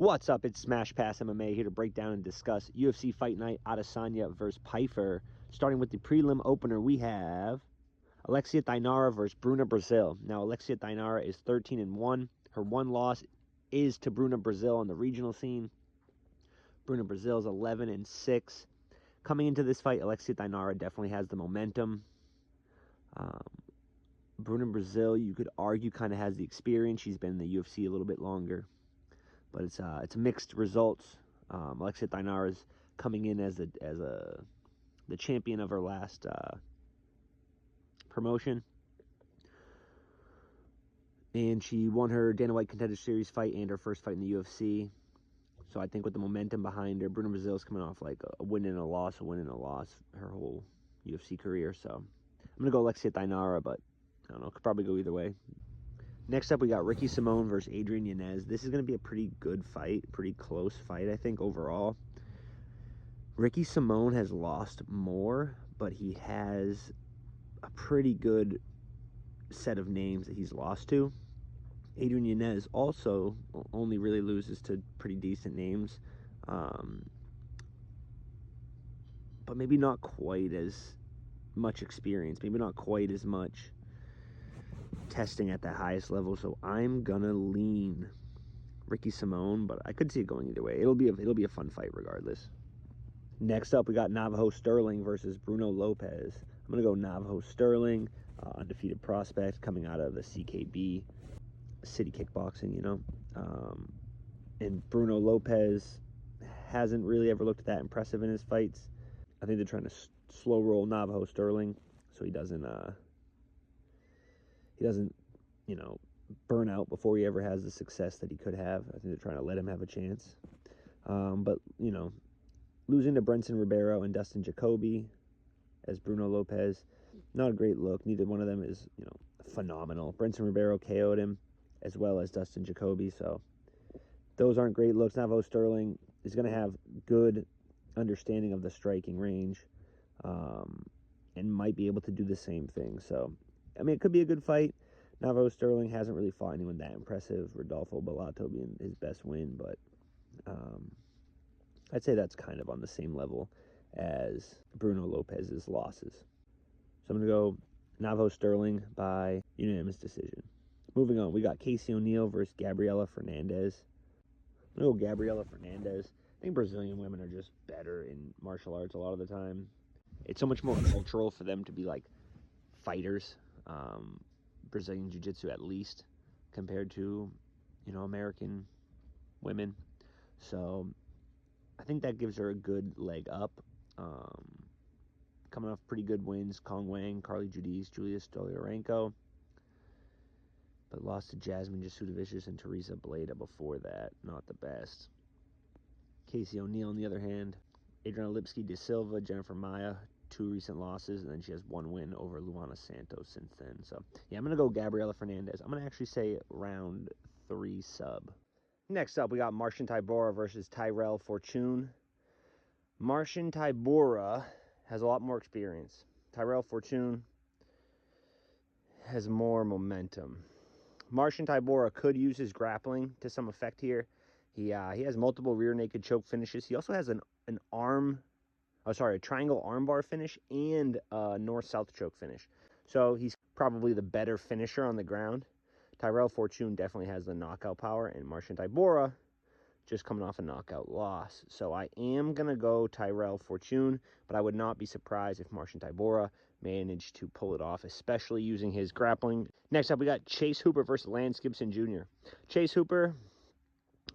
What's up? It's Smash Pass MMA here to break down and discuss UFC Fight Night Adesanya versus Pyfer. Starting with the prelim opener, we have Alexia Dainara versus Bruna Brazil. Now, Alexia Dainara is 13-1. Her one loss is to Bruna Brazil on the regional scene. Bruna Brazil is 11-6. Coming into this fight, Alexia Dainara definitely has the momentum. Bruna Brazil, you could argue, kind of has the experience. She's been in the UFC a little bit longer. But it's mixed results. Alexia Dainara is coming in as the champion of her last promotion, and she won her Dana White Contender Series fight and her first fight in the UFC. So I think with the momentum behind her, Bruna Brazil is coming off like a win and a loss, her whole UFC career. So I'm gonna go Alexia Dainara, but I don't know, could probably go either way. Next up, we got Ricky Simón versus Adrian Yanez. This is going to be a pretty good fight, pretty close fight, I think, overall. Ricky Simón has lost more, but he has a pretty good set of names that he's lost to. Adrian Yanez also only really loses to pretty decent names, but maybe not quite as much experience, maybe not quite as much testing at the highest level. So I'm gonna lean Ricky Simón, but I could see it going either way. It'll be a fun fight regardless. Next up, we got Navajo Sterling versus Bruno Lopez. I'm gonna go Navajo Sterling, undefeated prospect coming out of the CKB, City Kickboxing, and Bruno Lopez hasn't really ever looked that impressive in his fights. I think they're trying to slow roll Navajo Sterling so he doesn't burn out before he ever has the success that he could have. I think they're trying to let him have a chance. But losing to Brenson Ribeiro and Dustin Jacoby as Bruno Lopez, not a great look. Neither one of them is, phenomenal. Brenson Ribeiro KO'd him as well as Dustin Jacoby, so those aren't great looks. Navajo Sterling is going to have good understanding of the striking range, and might be able to do the same thing. So, it could be a good fight. Navajo Sterling hasn't really fought anyone that impressive, Rodolfo Bellato being his best win, but I'd say that's kind of on the same level as Bruno Lopez's losses. So I'm going to go Navajo Sterling by unanimous decision. Moving on, we got Casey O'Neill versus Gabriela Fernandez. I'm going to go Gabriela Fernandez. I think Brazilian women are just better in martial arts a lot of the time. It's so much more cultural for them to be like fighters. Brazilian Jiu-Jitsu at least, compared to, American women. So I think that gives her a good leg up. Coming off pretty good wins, Kong Wang, Carly Judice, Julia Stoliarenko, but lost to Jasmine Jasudavicius and Teresa Bleda before that. Not the best. Casey O'Neill, on the other hand, Adriana Lipski de Silva, Jennifer Maia, 2 recent losses, and then she has 1 win over Luana Santos since then. So, yeah, I'm going to go Gabriela Fernandez. I'm going to actually say round 3 sub. Next up, we got Marcin Tybura versus Tyrell Fortune. Marcin Tybura has a lot more experience. Tyrell Fortune has more momentum. Marcin Tybura could use his grappling to some effect here. He has multiple rear naked choke finishes. He also has a triangle armbar finish and a north-south choke finish. So he's probably the better finisher on the ground. Tyrell Fortune definitely has the knockout power, and Marcin Tybura just coming off a knockout loss. So I am going to go Tyrell Fortune, but I would not be surprised if Marcin Tybura managed to pull it off, especially using his grappling. Next up, we got Chase Hooper versus Lance Gibson Jr. Chase Hooper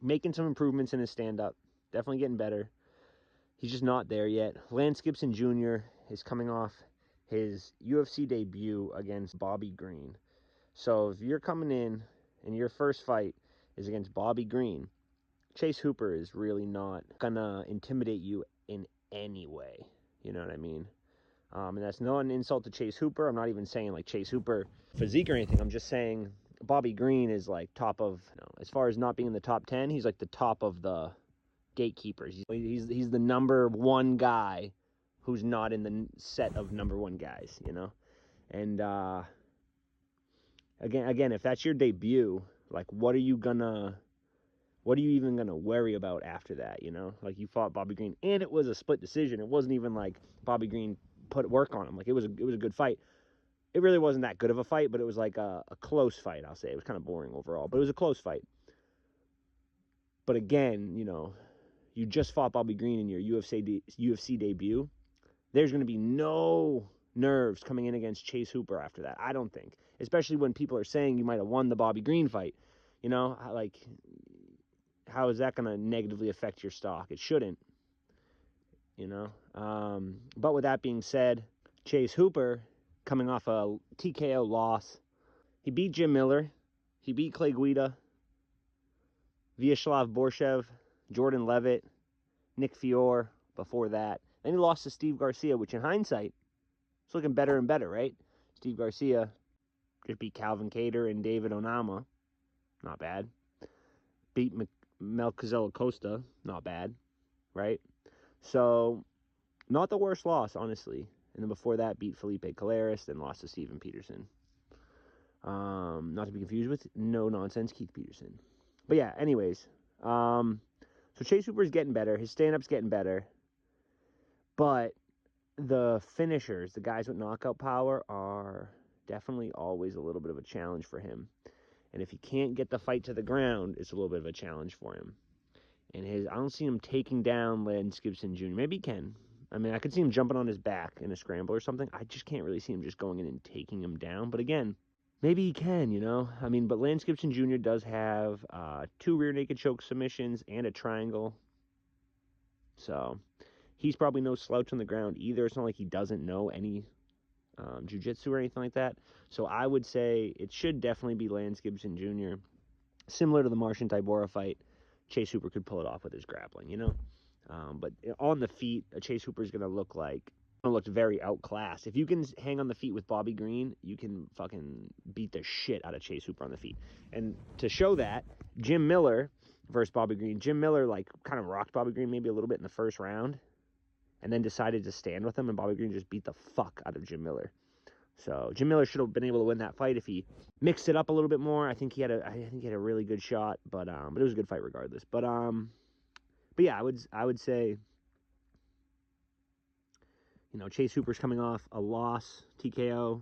making some improvements in his stand-up, definitely getting better. He's just not there yet. Lance Gibson Jr. is coming off his UFC debut against Bobby Green. So if you're coming in and your first fight is against Bobby Green, Chase Hooper is really not going to intimidate you in any way. You know what I mean? And that's not an insult to Chase Hooper. I'm not even saying like Chase Hooper physique or anything. I'm just saying Bobby Green is like top of, as far as not being in the top 10, he's like the top of the gatekeepers. He's the number 1 guy who's not in the set of number 1 guys, And again, if that's your debut, like what are you gonna what are you even going to worry about after that, you know? Like, you fought Bobby Green, and it was a split decision. It wasn't even like Bobby Green put work on him. Like, it was a good fight. It really wasn't that good of a fight, but it was like a close fight, I'll say. It was kind of boring overall, but it was a close fight. But again, you know, you just fought Bobby Green in your UFC debut. There's going to be no nerves coming in against Chase Hooper after that, I don't think. Especially when people are saying you might have won the Bobby Green fight. You know, like, how is that going to negatively affect your stock? It shouldn't, you know. But with that being said, Chase Hooper, coming off a TKO loss, he beat Jim Miller, he beat Clay Guida, Vyacheslav Borshev, Jordan Levitt, Nick Fiore before that. Then he lost to Steve Garcia, which in hindsight, it's looking better and better, right? Steve Garcia just beat Calvin Kattar and David Onama. Not bad. Beat Melchizedek Costa. Not bad, right? So, not the worst loss, honestly. And then before that, beat Felipe Colares, then lost to Steven Peterson. Not to be confused with no-nonsense Keith Peterson. But yeah, anyways. So Chase Hooper's getting better. His stand-up's getting better. But the finishers, the guys with knockout power, are definitely always a little bit of a challenge for him. And if he can't get the fight to the ground, it's a little bit of a challenge for him. And I don't see him taking down Lance Gibson Jr. Maybe he can. I mean, I could see him jumping on his back in a scramble or something. I just can't really see him just going in and taking him down. But again, maybe he can, you know. I mean, but Lance Gibson Jr. does have 2 rear naked choke submissions and a triangle. So he's probably no slouch on the ground either. It's not like he doesn't know any jiu-jitsu or anything like that. So I would say it should definitely be Lance Gibson Jr. Similar to the Marcin Tybura fight, Chase Hooper could pull it off with his grappling, you know. But on the feet, Chase Hooper is going to look very outclassed. If you can hang on the feet with Bobby Green, you can fucking beat the shit out of Chase Hooper on the feet. And to show that, Jim Miller versus Bobby Green. Jim Miller, like, kind of rocked Bobby Green maybe a little bit in the first round, and then decided to stand with him, and Bobby Green just beat the fuck out of Jim Miller. So Jim Miller should have been able to win that fight if he mixed it up a little bit more. I think he had a really good shot, but it was a good fight regardless. But yeah, I would say, you know, Chase Hooper's coming off a loss, TKO,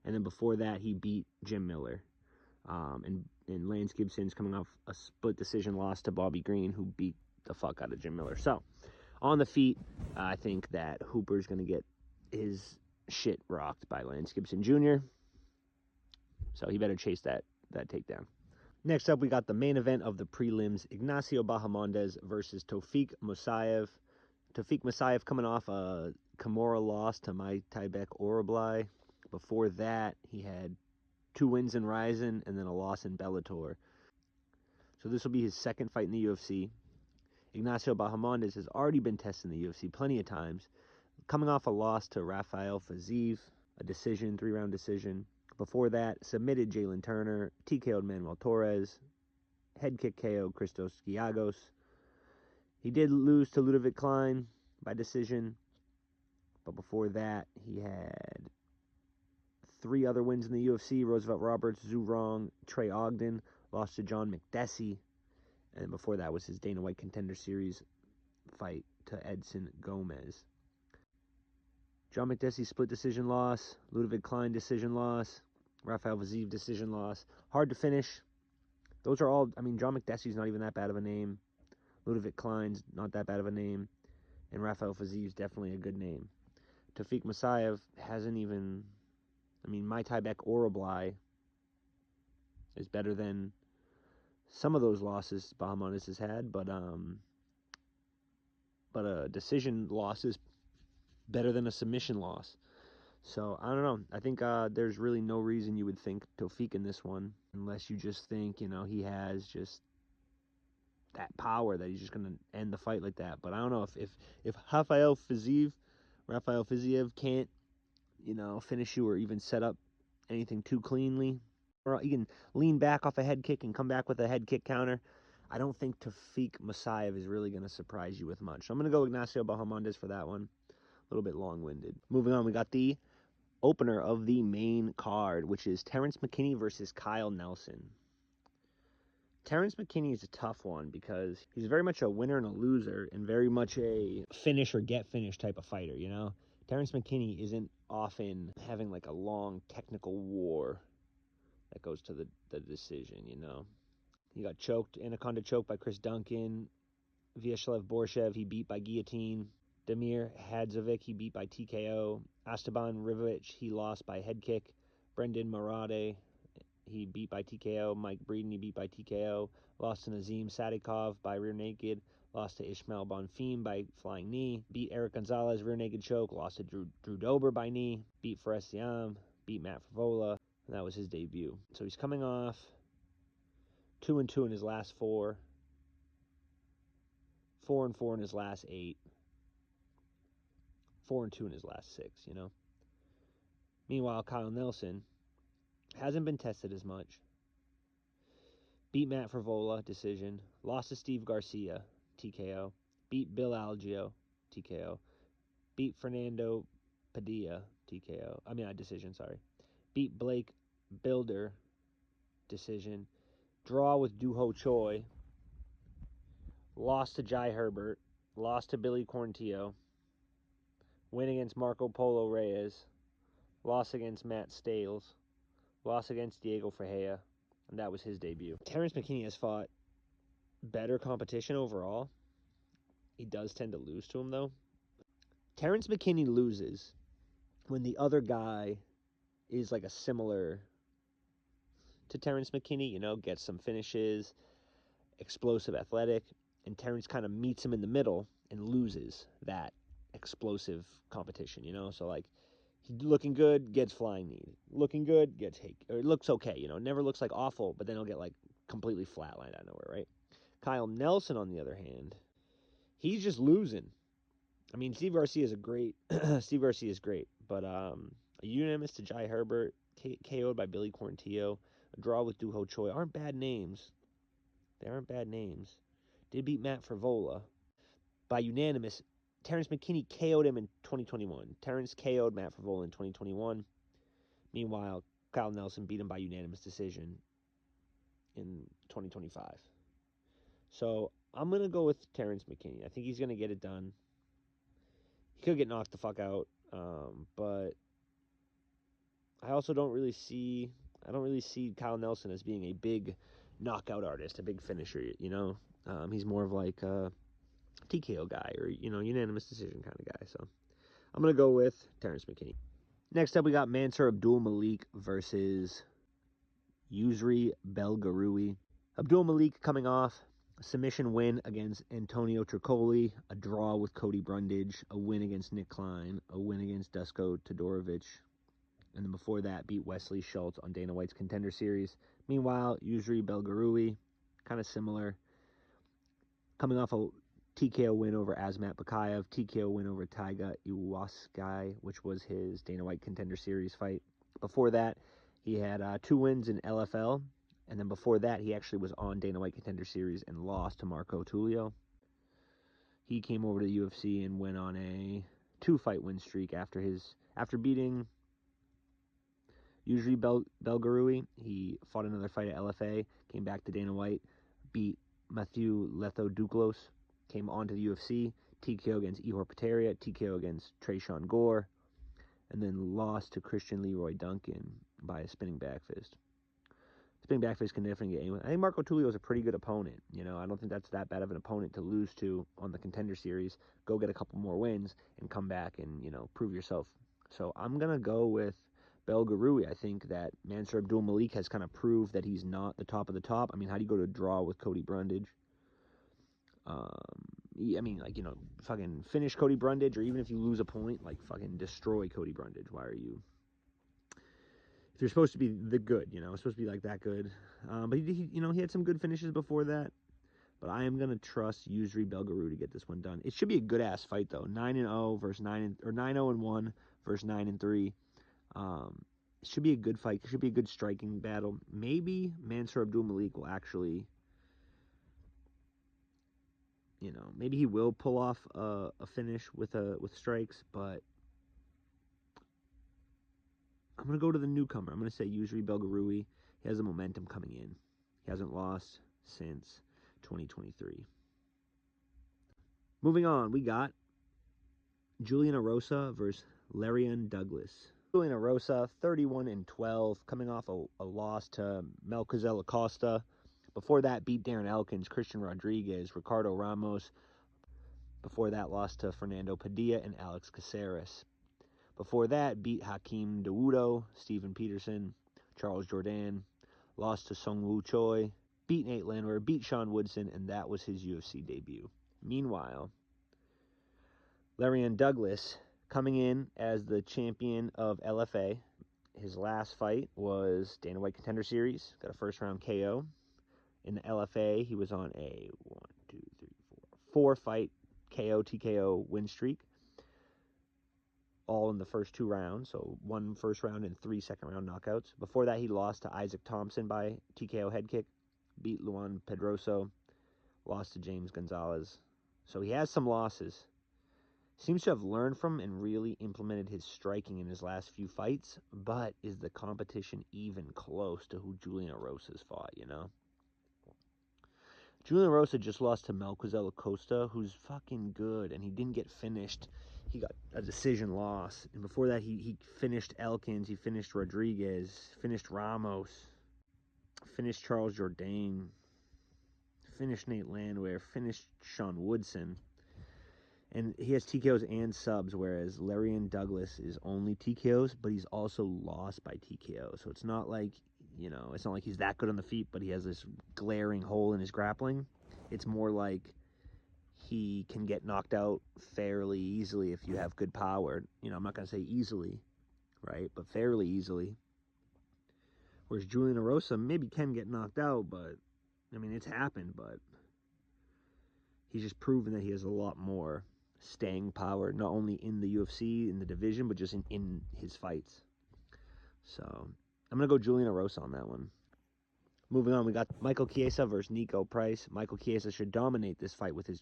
and then before that he beat Jim Miller. And Lance Gibson's coming off a split decision loss to Bobby Green, who beat the fuck out of Jim Miller. So on the feet, I think that Hooper's going to get his shit rocked by Lance Gibson Jr. So he better chase that takedown. Next up, we got the main event of the prelims, Ignacio Bahamondes versus Tofik Musayev. Tofik Musayev coming off a Kimura loss to Mai Taibek Oroblai. Before that, he had 2 wins in Ryzen and then a loss in Bellator. So this will be his second fight in the UFC. Ignacio Bahamondes has already been tested in the UFC plenty of times, coming off a loss to Rafael Fiziev, a decision, 3-round decision. Before that, submitted Jalen Turner, TKO'd Manuel Torres, head kick KO Christos Giagos. He did lose to Ludovic Klein by decision, but before that, he had 3 other wins in the UFC, Roosevelt Roberts, Zhu Rong, Trey Ogden, lost to John McDessie, and before that was his Dana White Contender Series fight to Edson Gomez. John McDessie split decision loss, Ludovic Klein decision loss, Rafael Fiziev decision loss. Hard to finish. Those are all, I mean, John McDessie's not even that bad of a name. Ludovic Klein's not that bad of a name. And Rafael Fiziev's definitely a good name. Tofik Musayev hasn't even, I mean, Mai Taibek Oroblai is better than some of those losses Bahamondes has had, but a decision loss is better than a submission loss. So, I don't know. I think there's really no reason you would think Tofik in this one, unless you just think, you know, he has just that power that he's just going to end the fight like that. But I don't know if Rafael Fiziev can't, you know, finish you or even set up anything too cleanly, or he can lean back off a head kick and come back with a head kick counter, I don't think Tofik Musayev is really going to surprise you with much. So I'm going to go Ignacio Bahamondes for that one. A little bit long-winded. Moving on, we got the opener of the main card, which is Terrence McKinney versus Kyle Nelson. Terrence McKinney is a tough one because he's very much a winner and a loser and very much a finish or get finished type of fighter, you know? Terrence McKinney isn't often having like a long technical war that goes to the decision, you know? He got choked, Anaconda choked by Chris Duncan. Vyacheslav Borshev, he beat by guillotine. Damir Hadzovic, he beat by TKO. Esteban Rivovic, he lost by head kick. Brendan Morade, he beat by TKO. Mike Breeden, he beat by TKO. Lost to Nazim Sadikov by rear naked. Lost to Ishmael Bonfim by flying knee. Beat Eric Gonzalez, rear naked choke. Lost to Drew Dober by knee. Beat Fares Siam. Beat Matt Favola. And that was his debut. So he's coming off 2-2 in his last 4. 4-4 in his last 8. 4-2 in his last 6, you know. Meanwhile, Kyle Nelson hasn't been tested as much. Beat Matt Favola, decision. Lost to Steve Garcia, TKO. Beat Bill Algeo, TKO. Beat Fernando Padilla, decision, sorry. Beat Blake Builder, decision. Draw with Duho Choi. Lost to Jai Herbert. Lost to Billy Quarantillo. Win against Marco Polo Reyes. Loss against Matt Stales. Loss against Diego Ferreira. And that was his debut. Terrence McKinney has fought better competition overall. He does tend to lose to him, though. Terrence McKinney loses when the other guy is like a similar to Terrence McKinney, you know, gets some finishes, explosive, athletic, and Terrence kind of meets him in the middle and loses that explosive competition, you know? So, like, he's looking good, gets flying knee. Looking good, gets hate. Or it looks okay, you know? Never looks like awful, but then he'll get, like, completely flatlined out of nowhere, right? Kyle Nelson, on the other hand, he's just losing. I mean, Steve Garcia is great, but a unanimous to Jai Herbert, KO'd by Billy Quarantillo, a draw with Duho Choi aren't bad names. They aren't bad names. Did beat Matt Favola by unanimous. Terrence McKinney KO'd him in 2021. Terrence KO'd Matt Favola in 2021. Meanwhile, Kyle Nelson beat him by unanimous decision in 2025. So I'm going to go with Terrence McKinney. I think he's going to get it done. He could get knocked the fuck out, but I also don't really see Kyle Nelson as being a big knockout artist, a big finisher, you know? He's more of like a TKO guy or, you know, unanimous decision kind of guy. So I'm going to go with Terrence McKinney. Next up, we got Mansour Abdul Malik versus Yusri Belgarui. Abdul Malik coming off a submission win against Antonio Tricoli, a draw with Cody Brundage, a win against Nick Klein, a win against Dusko Todorovic, and then before that, beat Wesley Schultz on Dana White's Contender Series. Meanwhile, Yusri Belgarui, kind of similar, coming off a TKO win over Azmat Bakayev, TKO win over Taiga Iwasaki, which was his Dana White Contender Series fight. Before that, he had 2 wins in LFL, and then before that, he actually was on Dana White Contender Series and lost to Marco Tulio. He came over to the UFC and went on a 2-fight win streak after beating Yusri Belgarui. He fought another fight at LFA, came back to Dana White, beat Matthew Letho Duclos, came on to the UFC, TKO against Ihor Peteria, TKO against Trayshawn Gore, and then lost to Christian Leroy Duncan by a spinning back fist. Spinning back fist can definitely get anyone. I think Marco Tulio is a pretty good opponent. You know, I don't think that's that bad of an opponent to lose to on the Contender Series. Go get a couple more wins and come back and, you know, prove yourself. So I'm going to go with Belgarui. I think that Mansour Abdul Malik has kind of proved that he's not the top of the top. I mean, how do you go to draw with Cody Brundage? I mean, like, you know, fucking finish Cody Brundage, or even if you lose a point, like, fucking destroy Cody Brundage. Why are you? If you're supposed to be the good, you know, supposed to be like that good. But he you know, he had some good finishes before that. But I am gonna trust Yusri Belgarui to get this one done. It should be a good ass fight though. 9-0 versus 9-0-1 versus 9-3. It should be a good fight. It should be a good striking battle. Maybe Mansour Abdul Malik will actually, you know, maybe he will pull off a finish with strikes, but I'm going to go to the newcomer. I'm going to say Yusri Belgarui. He has the momentum coming in. He hasn't lost. since 2023. Moving on, we got Julian Erosa versus Larian Douglas. Julian Erosa, 31-12, coming off a loss to Melquizael Acosta. Before that, beat Darren Elkins, Christian Rodriguez, Ricardo Ramos. Before that, lost to Fernando Padilla and Alex Caceres. Before that, beat Hakeem Dawodo, Steven Peterson, Charles Jourdain. Lost to Sungwoo Choi. Beat Nate Landwehr, beat Sean Woodson, and that was his UFC debut. Meanwhile, Larian Douglas coming in as the champion of LFA. His last fight was Dana White Contender Series. Got a first-round KO. In the LFA, he was on a 4-fight KO, TKO win streak. All in the first 2 rounds. So 1 first round and 3 second-round knockouts. Before that, he lost to Isaac Thompson by TKO head kick. Beat Luan Pedroso. Lost to James Gonzalez. So he has some losses. Seems to have learned from and really implemented his striking in his last few fights, but is the competition even close to who Julian Erosa's fought, you know? Julian Erosa just lost to Melquizael Acosta, who's fucking good, and he didn't get finished. He got a decision loss. And before that, he finished Elkins, he finished Rodriguez, finished Ramos, finished Charles Jourdain, finished Nate Landwehr, finished Sean Woodson. And he has TKOs and subs, whereas Larian Douglas is only TKOs, but he's also lost by TKO. So it's not like, you know, it's not like he's that good on the feet, but he has this glaring hole in his grappling. It's more like he can get knocked out fairly easily if you have good power. You know, I'm not going to say easily, right, but fairly easily. Whereas Julian Erosa maybe can get knocked out, but, I mean, it's happened, but he's just proven that he has a lot more staying power, not only in the UFC, in the division, but just in his fights. So I'm going to go Julian Erosa on that one. Moving on, we got Michael Chiesa versus Nico Price. Michael Chiesa should dominate this fight with his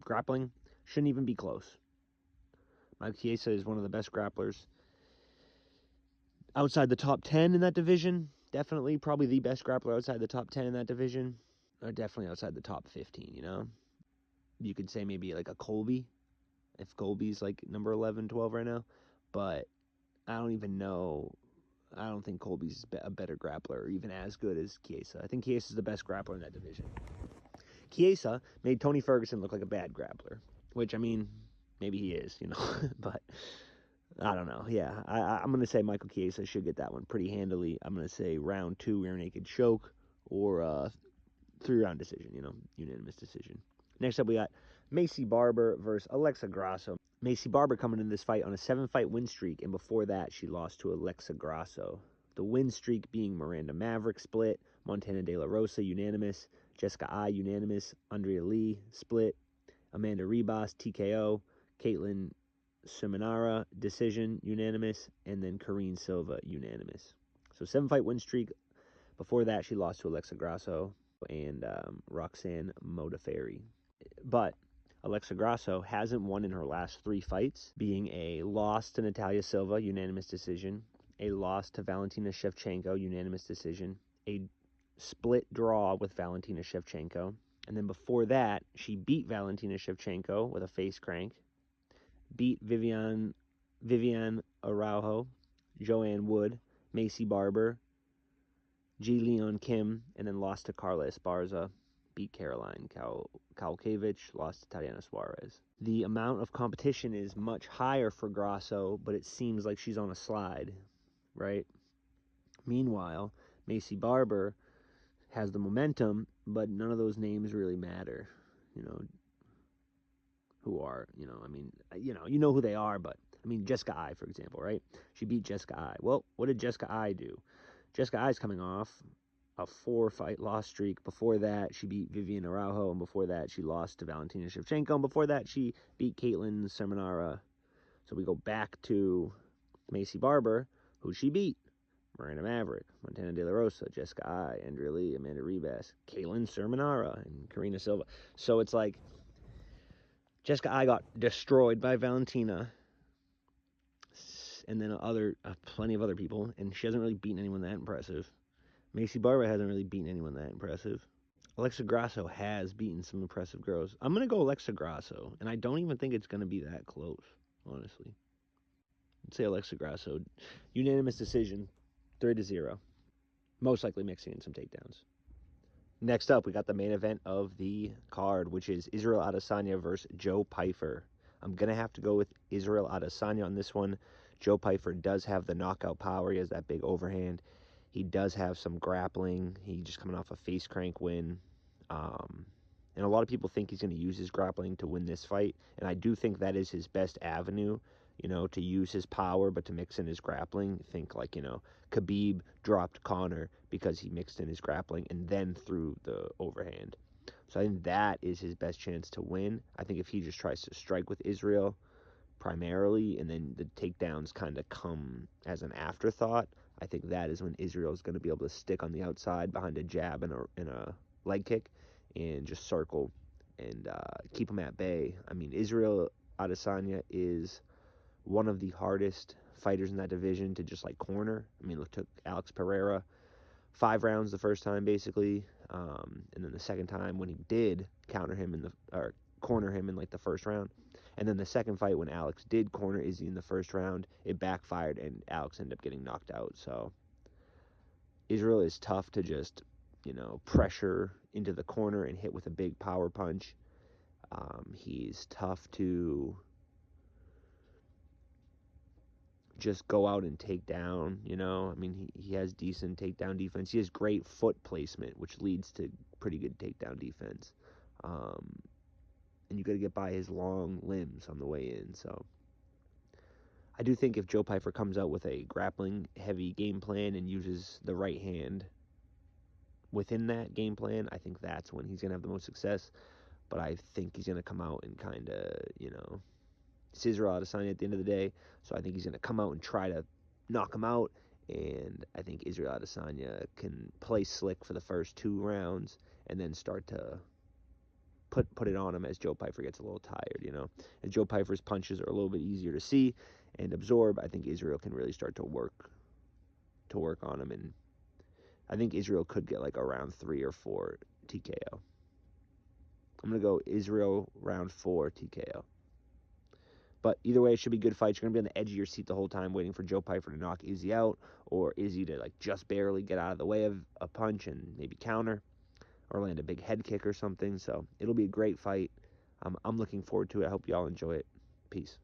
grappling. Shouldn't even be close. Michael Chiesa is one of the best grapplers outside the top 10 in that division. Definitely, probably the best grappler outside the top 10 in that division. Or definitely outside the top 15, you know? You could say maybe like a Colby, if Colby's like number 11, 12 right now. But I don't even know. I don't think Colby's a better grappler or even as good as Chiesa. I think Chiesa is the best grappler in that division. Chiesa made Tony Ferguson look like a bad grappler, which, I mean, maybe he is, you know. But I don't know. Yeah, I'm going to say Michael Chiesa should get that one pretty handily. I'm going to say round 2, rear naked choke, or 3-round decision, you know, unanimous decision. Next up, we got Macy Barber versus Alexa Grasso. Macy Barber coming in this fight on a 7-fight win streak, and before that, she lost to Alexa Grasso. The win streak being Miranda Maverick split, Montana De La Rosa unanimous, Jessica I unanimous, Andrea Lee split, Amanda Ribas TKO, Caitlin Seminara decision unanimous, and then Karine Silva unanimous. So 7-fight win streak. Before that, she lost to Alexa Grasso and Roxanne Modafferi. But Alexa Grasso hasn't won in her last 3 fights, being a loss to Natalia Silva, unanimous decision, a loss to Valentina Shevchenko, unanimous decision, a split draw with Valentina Shevchenko, and then before that, she beat Valentina Shevchenko with a face crank, beat Vivian Araujo, Joanne Wood, Macy Barber, Ji Leon Kim, and then lost to Carla Esparza, beat Caroline Kalkevich, lost to Tatiana Suarez. The amount of competition is much higher for Grasso, but it seems like she's on a slide, right? Meanwhile, Macy Barber has the momentum, but none of those names really matter, you know, who are, you know, I mean, you know who they are, but, I mean, Jessica I, for example, right? She beat Jessica I. Well, what did Jessica I do? Jessica I's coming off a 4-fight loss streak. Before that, she beat Vivian Araujo, and before that, she lost to Valentina Shevchenko, and before that, she beat Caitlin Seminara. So we go back to Macy Barber, who she beat. Miranda Maverick, Montana De La Rosa, Jessica I, Andrea Lee, Amanda Ribas, Caitlin Seminara, and Karina Silva. So it's like Jessica I got destroyed by Valentina, and then plenty of other people, and she hasn't really beaten anyone that impressive. Macy Barber hasn't really beaten anyone that impressive. Alexa Grasso has beaten some impressive girls. I'm going to go Alexa Grasso, and I don't even think it's going to be that close, honestly. I'd say Alexa Grasso. Unanimous decision, 3-0. Most likely mixing in some takedowns. Next up, we got the main event of the card, which is Israel Adesanya versus Joe Pyfer. I'm going to have to go with Israel Adesanya on this one. Joe Pyfer does have the knockout power. He has that big overhand. He does have some grappling. He's just coming off a face crank win. And a lot of people think he's going to use his grappling to win this fight. And I do think that is his best avenue, to use his power, but to mix in his grappling. Think like, Khabib dropped Conor because he mixed in his grappling and then threw the overhand. So I think that is his best chance to win. I think if he just tries to strike with Israel primarily and then the takedowns kind of come as an afterthought, I think that is when Israel is going to be able to stick on the outside behind a jab and a leg kick and just circle and keep him at bay. I mean, Israel Adesanya is one of the hardest fighters in that division to just like corner. I mean, it took Alex Pereira 5 rounds the first time basically, and then the second time when he did corner him in like the first round, and then the second fight when Alex did corner Izzy in the first round, it backfired and Alex ended up getting knocked out. So Israel is tough to just pressure into the corner and hit with a big power punch. He's tough to just go out and take down, I mean, he has decent takedown defense. He has great foot placement, which leads to pretty good takedown defense. And you got to get by his long limbs on the way in. So I do think if Joe Pyfer comes out with a grappling-heavy game plan and uses the right hand within that game plan, I think that's when he's going to have the most success. But I think he's going to come out and kind of, it's Israel Adesanya at the end of the day, so I think he's going to come out and try to knock him out, and I think Israel Adesanya can play slick for the first 2 rounds and then start to put it on him as Joe Pyfer gets a little tired, And Joe Pyfer's punches are a little bit easier to see and absorb. I think Israel can really start to work on him, and I think Israel could get like a round 3 or 4 TKO. I'm going to go Israel round 4 TKO. But either way, it should be good fights. You're going to be on the edge of your seat the whole time waiting for Joe Pyfer to knock Izzy out, or Izzy to like just barely get out of the way of a punch and maybe counter or land a big head kick or something. So it'll be a great fight. I'm looking forward to it. I hope y'all enjoy it. Peace.